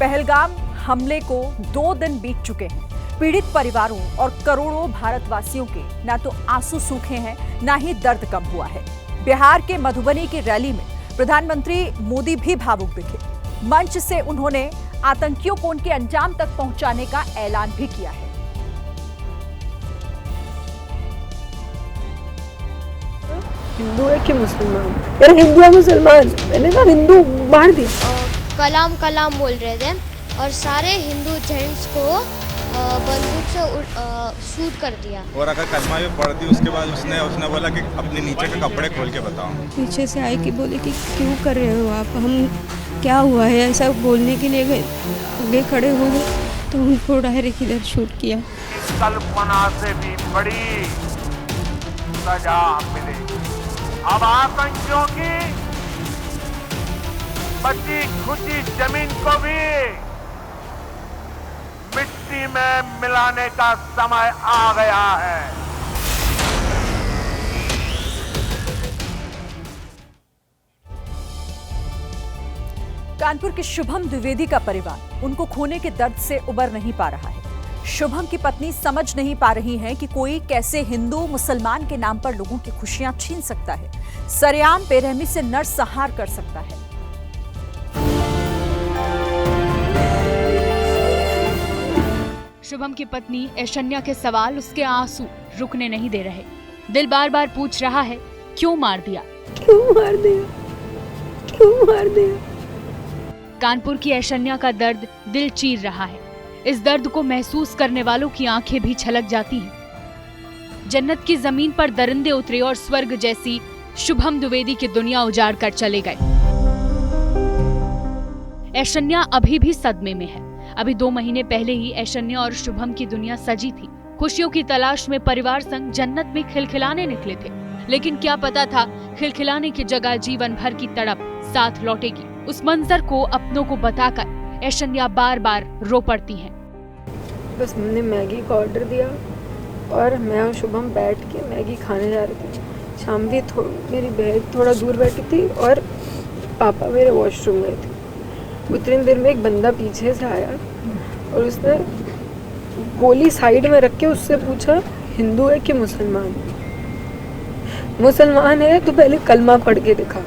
पहलगाम हमले को 2 दिन बीत चुके हैं। पीड़ित परिवारों और करोड़ों भारतवासियों के ना तो आंसू सूखे हैं, ना ही दर्द कम हुआ है। बिहार के मधुबनी की रैली में प्रधानमंत्री मोदी भी भावुक दिखे। मंच से उन्होंने आतंकियों को उनके अंजाम तक पहुंचाने का ऐलान भी किया है। हिंदू है कि मुसलमान? यार हिंदू है मुसलमान, मैंने कहा हिंदू मार दिया। कलाम कलाम बोल रहे थे और सारे हिंदू जेंट्स को बंदूक से शूट कर दिया। और अगर कलमा भी पढ़ दी उसके बाद उसने बोला कि अपने नीचे के कपड़े खोल के बताओ। पीछे से आई कि बोले कि क्यों कर रहे हो आप, हम क्या हुआ है, ऐसा बोलने के लिए आगे खड़े हो गए तो उनको डायरेक्ट इधर शूट किया। कल्पना से भी बड़ी सजा मिलेगी। अब आतंकियों की बची खुची जमीन को भी मिट्टी में मिलाने का समय आ गया है। कानपुर के शुभम द्विवेदी का परिवार उनको खोने के दर्द से उबर नहीं पा रहा है। शुभम की पत्नी समझ नहीं पा रही है कि कोई कैसे हिंदू मुसलमान के नाम पर लोगों की खुशियां छीन सकता है, सरेआम बेरहमी से नरसंहार कर सकता है। शुभम की पत्नी ऐशन्या के सवाल, उसके आंसू रुकने नहीं दे रहे। दिल बार बार पूछ रहा है, क्यों मार दिया, क्यों मार दिया, क्यों मार दिया। कानपुर की ऐशन्या का दर्द दिल चीर रहा है। इस दर्द को महसूस करने वालों की आंखें भी छलक जाती हैं। जन्नत की जमीन पर दरिंदे उतरे और स्वर्ग जैसी शुभम द्विवेदी की दुनिया उजाड़ कर चले गए। ऐशन्या अभी भी सदमे में है। अभी 2 महीने पहले ही ऐशन्या और शुभम की दुनिया सजी थी। खुशियों की तलाश में परिवार संग जन्नत में खिलखिलाने निकले थे, लेकिन क्या पता था खिलखिलाने की जगह जीवन भर की तड़प साथ लौटेगी। उस मंजर को अपनों को बताकर ऐशन्या बार बार रो पड़ती हैं। बस मैंने मैगी का ऑर्डर दिया और मैं और शुभम बैठ के मैगी खाने जा रहे थे। शाम भी मेरी बहन थोड़ा दूर बैठी थी और पापा मेरे वॉशरूम गए थे। उतनी देर में एक बंदा पीछे से आया और उसने गोली साइड में रख के उससे पूछा, हिंदू है कि मुसलमान? मुसलमान है तो पहले कलमा पढ़ के दिखा।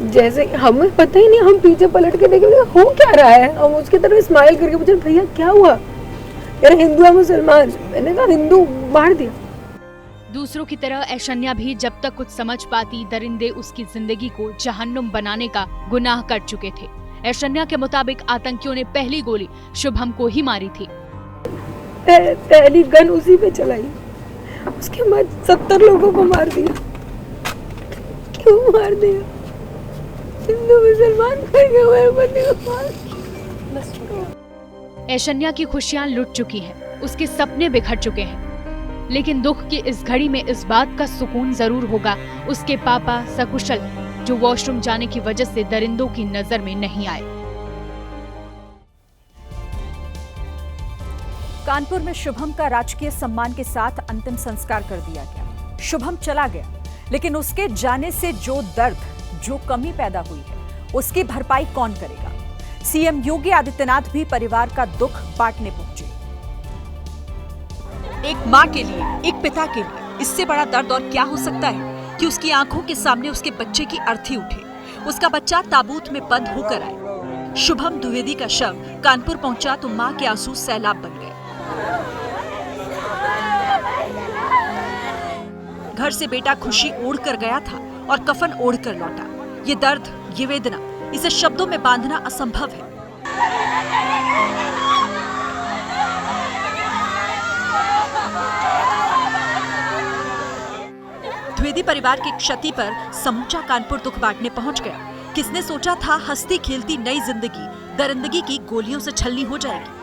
जैसे हमें पता ही नहीं, हम पीछे पलट के देखे हो क्या रहा है, हम उसकी तरफ स्माइल करके पूछे, भैया क्या हुआ? यार हिंदू है मुसलमान? मैंने कहा हिंदू मार दिया। दूसरों की तरह ऐशन्या भी जब तक कुछ समझ पाती, दरिंदे उसकी जिंदगी को जहन्नुम बनाने का गुनाह कर चुके थे। ऐशन्या के मुताबिक आतंकियों ने पहली गोली शुभम को ही मारी थी। पहली गन उसी पे चलाई, उसके बाद 70 लोगों को मार दिया। क्यों मार दिया? हिंदू मुसलमान करके हुए बंदे को मार। ऐशन्या की खुशियां लुट चुकी हैं, उसके सपने बिखर चुके हैं, लेकिन दुख की इस घड़ी में इस बात का सुकून जरूर होगा उसके पापा सकुशल, जो वॉशरूम जाने की वजह से दरिंदों की नजर में नहीं आए। कानपुर में शुभम का राजकीय सम्मान के साथ अंतिम संस्कार कर दिया गया। शुभम चला गया, लेकिन उसके जाने से जो दर्द, जो कमी पैदा हुई है, उसकी भरपाई कौन करेगा? सीएम योगी आदित्यनाथ भी परिवार का दुख बांटने पहुंचे। एक माँ के लिए, एक पिता के लिए इससे बड़ा दर्द और क्या हो सकता है कि उसकी आंखों के सामने उसके बच्चे की अर्थी उठे, उसका बच्चा ताबूत में बंद होकर आए। शुभम द्विवेदी का शव कानपुर पहुंचा तो माँ के आंसू सैलाब बन गए। घर से बेटा खुशी ओढ़ कर गया था और कफन ओढ़ कर लौटा। ये दर्द, ये वेदना, इसे शब्दों में बांधना असंभव है। द्विवेदी परिवार की क्षति पर समूचा कानपुर दुख बांटने पहुंच गया। किसने सोचा था हंसती खेलती नई जिंदगी दरिंदगी की गोलियों से छलनी हो जाएगी।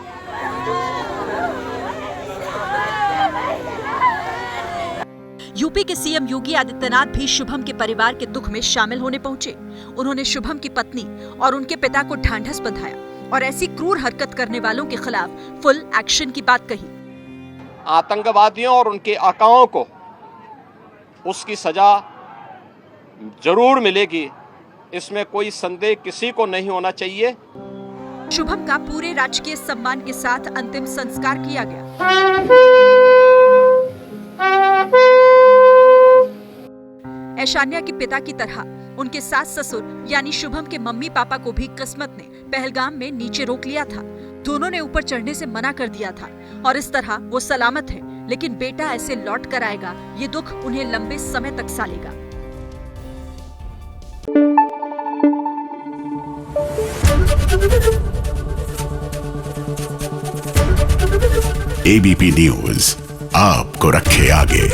यूपी के सीएम योगी आदित्यनाथ भी शुभम के परिवार के दुख में शामिल होने पहुंचे। उन्होंने शुभम की पत्नी और उनके पिता को ढांढस बंधाया और ऐसी क्रूर हरकत करने वालों के खिलाफ फुल एक्शन की बात कही। आतंकवादियों और उनके आकाओं को उसकी सजा जरूर मिलेगी, इसमें कोई संदेह किसी को नहीं होना चाहिए। शुभम का पूरे राजकीय सम्मान के साथ अंतिम संस्कार किया गया। ऐशान्या के पिता की तरह उनके सास ससुर यानी शुभम के मम्मी पापा को भी किस्मत ने पहलगाम में नीचे रोक लिया था। दोनों ने ऊपर चढ़ने से मना कर दिया था और इस तरह वो सलामत है, लेकिन बेटा ऐसे लौट कर आएगा, ये दुख उन्हें लंबे समय तक सालेगा। एबीपी न्यूज आपको रखे आगे।